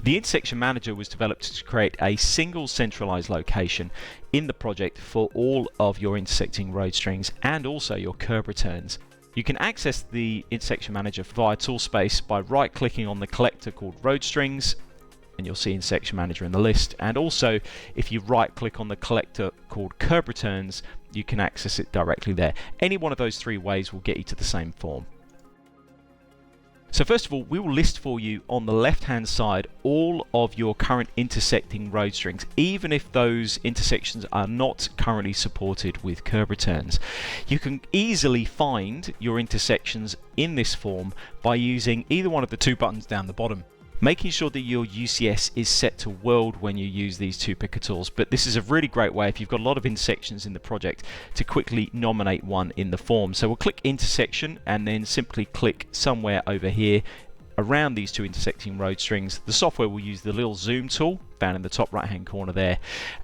The intersection manager was developed to create a single centralized location in the project for all of your intersecting road strings and also your curb returns. You can access the intersection manager via Toolspace by right-clicking on the collector called road strings, and you'll see intersection manager in the list. And also, if you right-click on the collector called curb returns, you can access it directly there. Any one of those three ways will get you to the same form. So first of all, we will list for you on the left-hand side all of your current intersecting road strings, even if those intersections are not currently supported with curb returns. You can easily find your intersections in this form by using either one of the two buttons down the bottom, making sure that your UCS is set to world when you use these two picker tools. But this is a really great way if you've got a lot of intersections in the project to quickly nominate one in the form. So we'll click intersection and then simply click somewhere over here around these two intersecting road strings. The software will use the little zoom tool found in the top right hand corner there,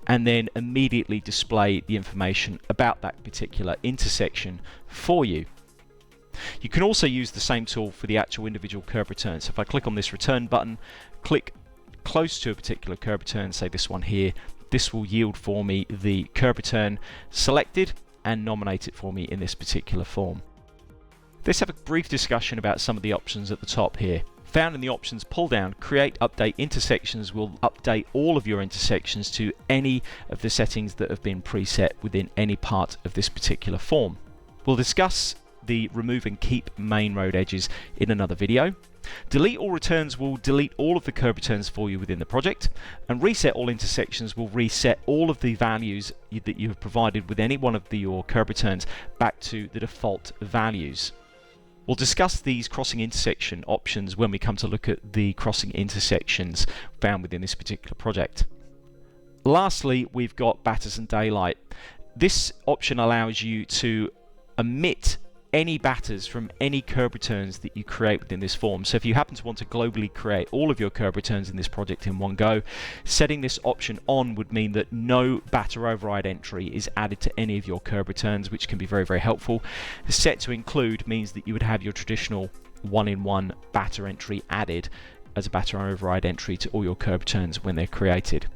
and then immediately display the information about that particular intersection for you. You can also use the same tool for the actual individual curb return. So if I click on this return button, click close to a particular curb return, say this one here, this will yield for me the curb return selected and nominate it for me in this particular form. Let's have a brief discussion about some of the options at the top here. Found in the options pull down, create update intersections will update all of your intersections to any of the settings that have been preset within any part of this particular form. We'll discuss the remove and keep main road edges in another video. Delete all returns will delete all of the curb returns for you within the project, and reset all intersections will reset all of the values that you have provided with any one of your curb returns back to the default values. We'll discuss these crossing intersection options when we come to look at the crossing intersections found within this particular project. Lastly, we've got batters and daylight. This option allows you to omit any batters from any curb returns that you create within this form. So if you happen to want to globally create all of your curb returns in this project in one go, setting this option on would mean that no batter override entry is added to any of your curb returns, which can be very, very helpful. Set to include means that you would have your traditional one-in-one batter entry added as a batter override entry to all your curb returns when they're created.